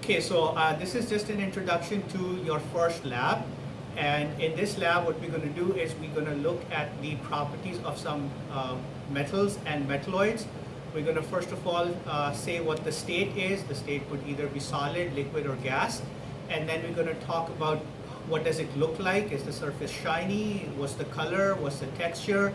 Okay, so this is just an introduction to your first lab. And in this lab, what we're going to do is we're going to look at the properties of some metals and metalloids. We're going to first of all say what the state is. The state could either be solid, liquid, or gas. And then we're going to talk about what does it look like. Is the surface shiny? What's the color? What's the texture?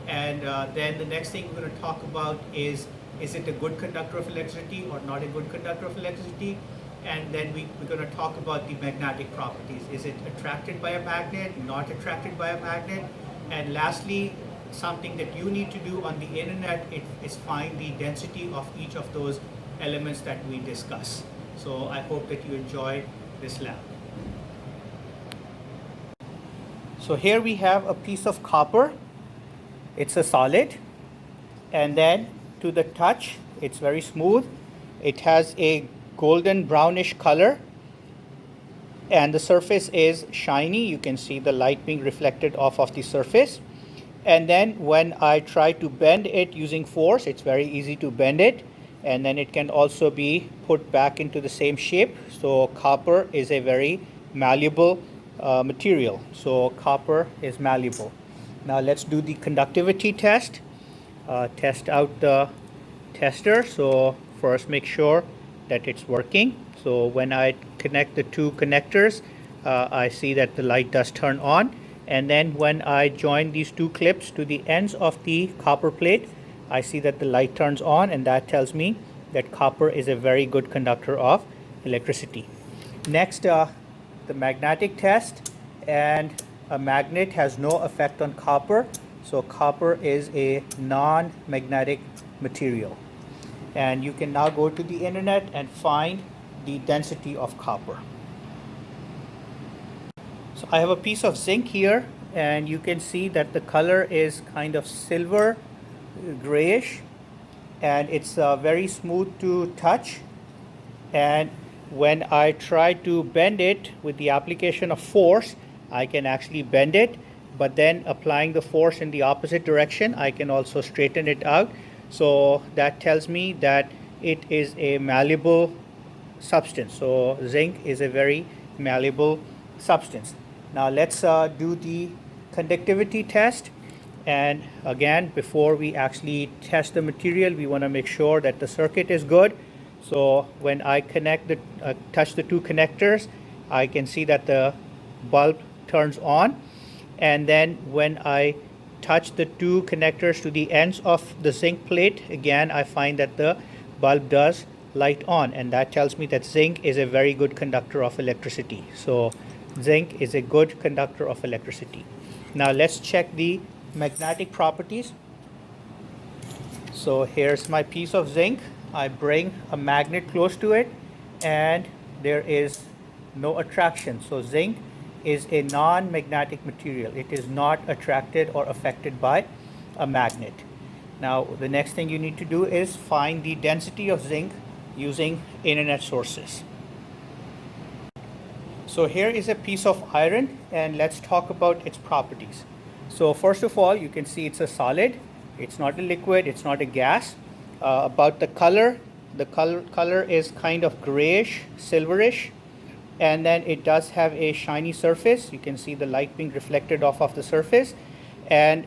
And then the next thing we're going to talk about is it a good conductor of electricity or not a good conductor of electricity? And then we're going to talk about the magnetic properties. Is it attracted by a magnet, not attracted by a magnet? And lastly, something that you need to do on the internet is find the density of each of those elements that we discuss. So I hope that you enjoy this lab. So here we have a piece of copper. It's a solid. And then to the touch, it's very smooth. It has a golden brownish color, and the surface is shiny. You can see the light being reflected off of the surface. And then when I try to bend it using force, it's very easy to bend it, and then it can also be put back into the same shape. So copper is a very malleable material. So copper is malleable. Now let's do the conductivity test. Test out the tester. So first make sure that it's working. So when I connect the two connectors, I see that the light does turn on. And then when I join these two clips to the ends of the copper plate, I see that the light turns on, and that tells me that copper is a very good conductor of electricity. Next, the magnetic test, and a magnet has no effect on copper. So copper is a non-magnetic material. And you can now go to the internet and find the density of copper. So I have a piece of zinc here, and you can see that the color is kind of silver grayish, and it's very smooth to touch. And when I try to bend it with the application of force, I can actually bend it, but then applying the force in the opposite direction, I can also straighten it out. So that tells me that it is a malleable substance. So zinc is a very malleable substance. Now let's do the conductivity test. And again, before we actually test the material, we want to make sure that the circuit is good. So when I touch the two connectors, I can see that the bulb turns on. And then when I touch the two connectors to the ends of the zinc plate, again I find that the bulb does light on, and that tells me that zinc is a very good conductor of electricity. So zinc is a good conductor of electricity. Now let's check the magnetic properties. So here's my piece of zinc. I bring a magnet close to it, and there is no attraction. So zinc is a non-magnetic material. It is not attracted or affected by a magnet. Now the next thing you need to do is find the density of zinc using internet sources. So here is a piece of iron, and let's talk about its properties. So first of all, you can see it's a solid. It's not a liquid, it's not a gas. About the color is kind of grayish, silverish. And then it does have a shiny surface. You can see the light being reflected off of the surface. And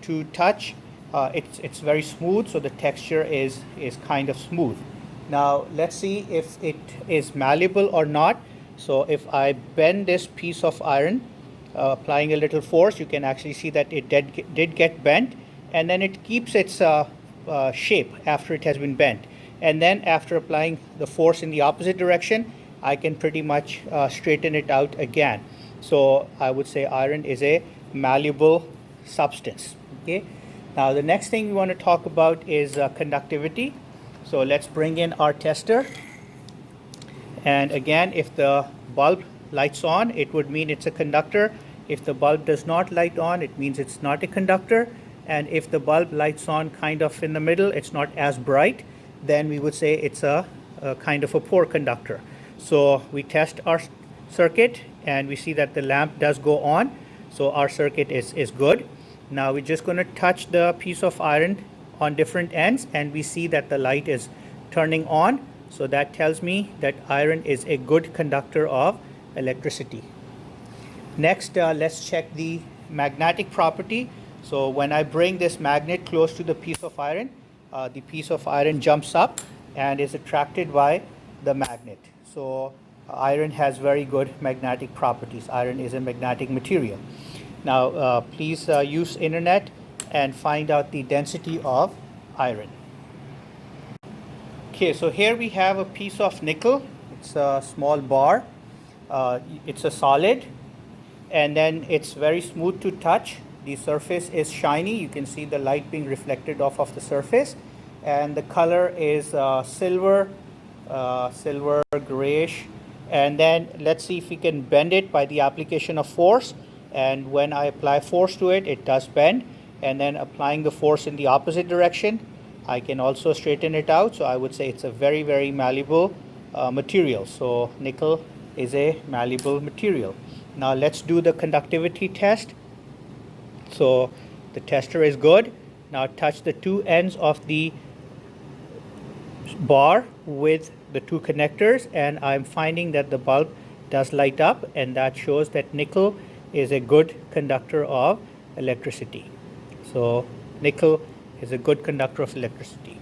to touch, it's very smooth, so the texture is kind of smooth. Now let's see if it is malleable or not. So if I bend this piece of iron, applying a little force, you can actually see that it did get bent, and then it keeps its shape after it has been bent. And then after applying the force in the opposite direction, I can pretty much straighten it out again. So I would say iron is a malleable substance. Okay. Now the next thing we want to talk about is conductivity. So let's bring in our tester. And again, if the bulb lights on, it would mean it's a conductor. If the bulb does not light on, it means it's not a conductor. And if the bulb lights on kind of in the middle, it's not as bright, then we would say it's a kind of a poor conductor. So we test our circuit, and we see that the lamp does go on. So our circuit is good. Now we're just going to touch the piece of iron on different ends, and we see that the light is turning on. So that tells me that iron is a good conductor of electricity. Next, let's check the magnetic property. So when I bring this magnet close to the piece of iron, the piece of iron jumps up and is attracted by the magnet. So iron has very good magnetic properties. Iron is a magnetic material. Now, please use internet and find out the density of iron. Okay, so here we have a piece of nickel. It's a small bar. It's a solid, and then it's very smooth to touch. The surface is shiny. You can see the light being reflected off of the surface, and the color is silver grayish. And then let's see if we can bend it by the application of force. And when I apply force to it, it does bend. And then applying the force in the opposite direction, I can also straighten it out. So I would say it's a very, very malleable material. So nickel is a malleable material. Now let's do the conductivity test. So the tester is good. Now touch the two ends of the bar with the two connectors, and I'm finding that the bulb does light up, and that shows that nickel is a good conductor of electricity. So nickel is a good conductor of electricity.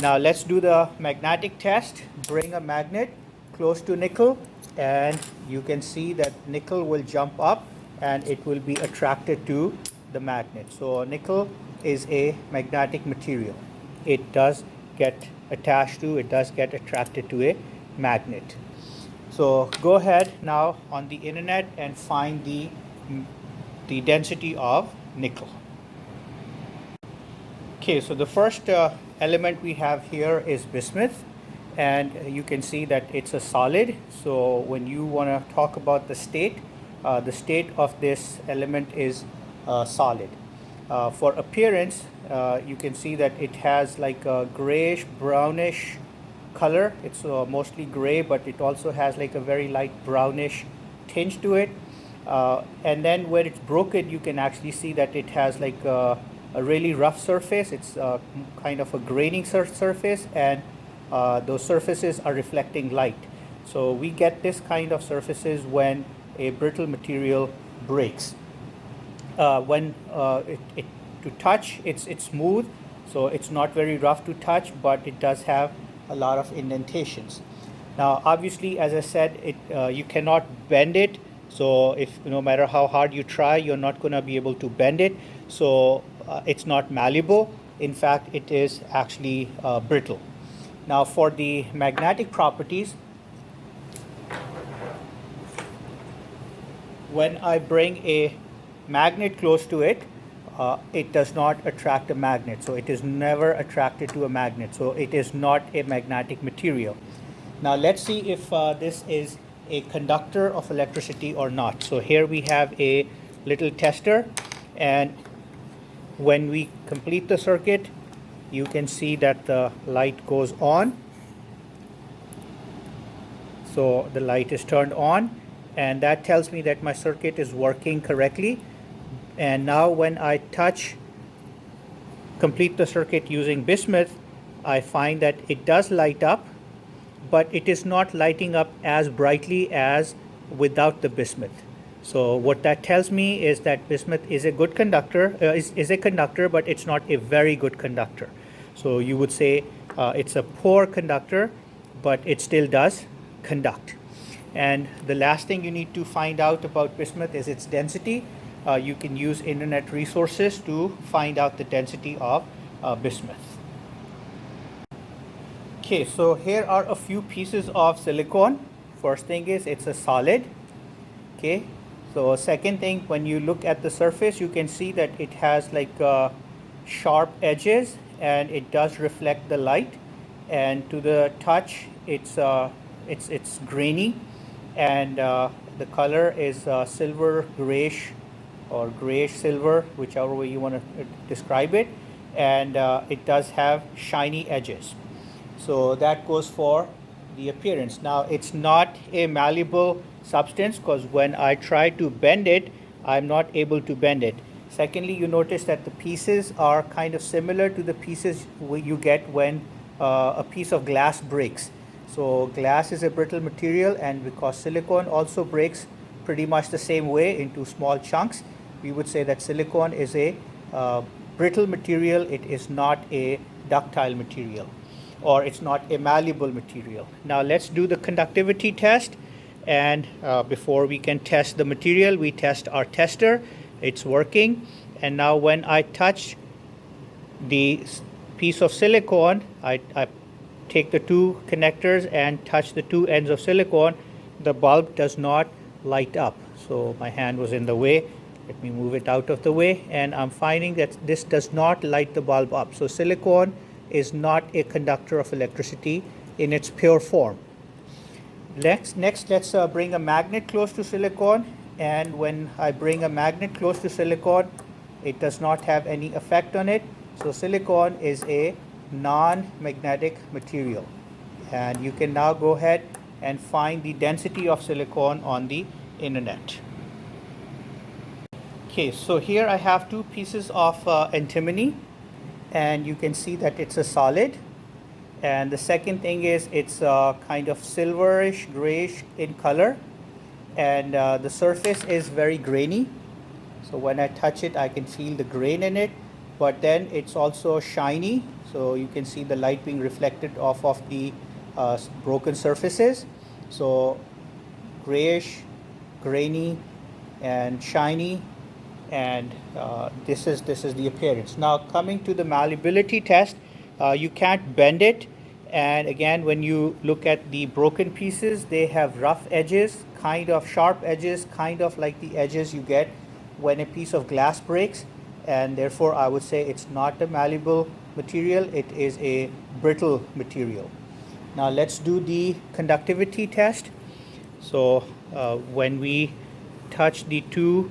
Now let's do the magnetic test. Bring a magnet close to nickel, and you can see that nickel will jump up and it will be attracted to the magnet. So nickel is a magnetic material. It does get attached to, it does get attracted to a magnet. So go ahead now on the internet and find the density of nickel. Okay, so the first element we have here is bismuth, and you can see that it's a solid. So when you want to talk about the state of this element is solid. For appearance, you can see that it has like a grayish brownish color. It's mostly gray, but it also has like a very light brownish tinge to it. And then where it's broken, you can actually see that it has like a really rough surface. It's kind of a graining surface, and those surfaces are reflecting light. So we get this kind of surfaces when a brittle material breaks. When to touch, it's smooth, so it's not very rough to touch, but it does have a lot of indentations. Now, obviously, as I said, you cannot bend it. So if no matter how hard you try, you're not going to be able to bend it. So it's not malleable. In fact, it is actually brittle. Now, for the magnetic properties, when I bring a magnet close to it, it does not attract a magnet. So it is never attracted to a magnet. So it is not a magnetic material. Now let's see if this is a conductor of electricity or not. So here we have a little tester, and when we complete the circuit, you can see that the light goes on. So the light is turned on, and that tells me that my circuit is working correctly. And now when I complete the circuit using bismuth, I find that it does light up, but it is not lighting up as brightly as without the bismuth. So what that tells me is that bismuth is a good conductor, is a conductor, but it's not a very good conductor. So you would say it's a poor conductor, but it still does conduct. And the last thing you need to find out about bismuth is its density. You can use internet resources to find out the density of bismuth. Okay, so here are a few pieces of silicon. First thing is it's a solid. Okay, so second thing, when you look at the surface, you can see that it has like sharp edges, and it does reflect the light. And to the touch, it's grainy, and the color is silver grayish or grayish silver, whichever way you want to describe it, and it does have shiny edges. So that goes for the appearance. Now it's not a malleable substance, because when I try to bend it, I'm not able to bend it. Secondly, you notice that the pieces are kind of similar to the pieces you get when a piece of glass breaks. So glass is a brittle material, and because silicon also breaks pretty much the same way into small chunks, we would say that silicon is a brittle material. It is not a ductile material, or it's not a malleable material. Now let's do the conductivity test. And before we can test the material, we test our tester. It's working. And now when I touch the piece of silicone, I take the two connectors and touch the two ends of silicone, the bulb does not light up. So my hand was in the way. Let me move it out of the way, and I'm finding that this does not light the bulb up. So silicone is not a conductor of electricity in its pure form. Next let's bring a magnet close to silicone, and when I bring a magnet close to silicone, it does not have any effect on it. So silicone is a non-magnetic material, and you can now go ahead and find the density of silicone on the internet. Okay, so here I have two pieces of antimony, and you can see that it's a solid. And the second thing is it's kind of silverish grayish in color, and the surface is very grainy. So when I touch it, I can feel the grain in it, but then it's also shiny. So you can see the light being reflected off of the broken surfaces. So grayish, grainy, and shiny, and this is the appearance. Now coming to the malleability test, you can't bend it, and again, when you look at the broken pieces, they have rough edges, kind of sharp edges, kind of like the edges you get when a piece of glass breaks, and therefore I would say it's not a malleable material, it is a brittle material. Now let's do the conductivity test. So when we touch the two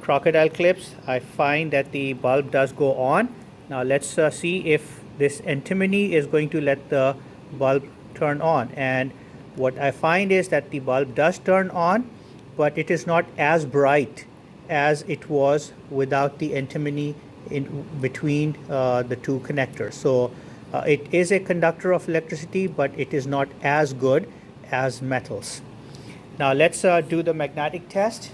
crocodile clips, I find that the bulb does go on. Now let's see if this antimony is going to let the bulb turn on, and what I find is that the bulb does turn on, but it is not as bright as it was without the antimony in between the two connectors. So it is a conductor of electricity, but it is not as good as metals. Now let's do the magnetic test.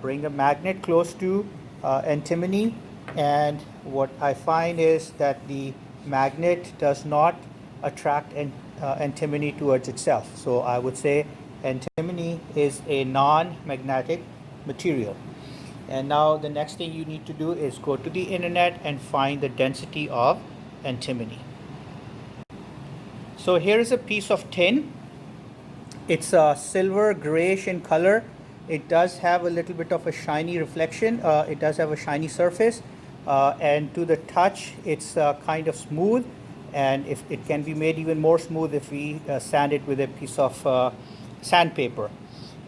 Bring a magnet close to antimony, and what I find is that the magnet does not attract antimony towards itself. So I would say antimony is a non-magnetic material. And now the next thing you need to do is go to the internet and find the density of antimony. So here is a piece of tin. It's silver grayish in color. It does have a little bit of a shiny reflection. It does have a shiny surface, and to the touch it's kind of smooth, and if it can be made even more smooth if we sand it with a piece of sandpaper.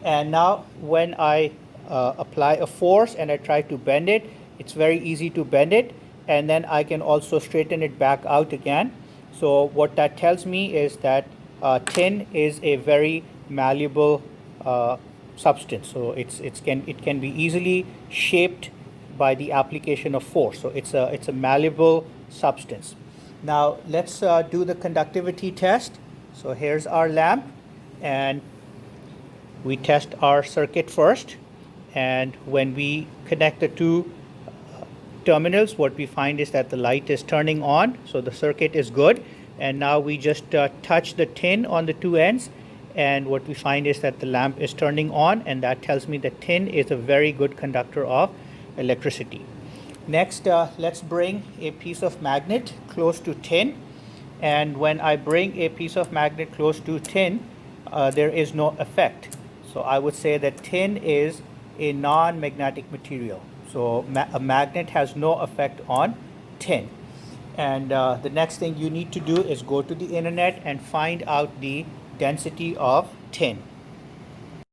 And now when I apply a force and I try to bend it, it's very easy to bend it, and then I can also straighten it back out again. So what that tells me is that tin is a very malleable substance. So it can be easily shaped by the application of force. So it's a malleable substance. Now let's do the conductivity test. So here's our lamp, and we test our circuit first, and when we connect the two terminals, what we find is that the light is turning on, so the circuit is good. And now we just touch the tin on the two ends, and what we find is that the lamp is turning on, and that tells me that tin is a very good conductor of electricity. Next, let's bring a piece of magnet close to tin, and when I bring a piece of magnet close to tin, there is no effect. So I would say that tin is a non-magnetic material. So a magnet has no effect on tin. And the next thing you need to do is go to the internet and find out the density of tin.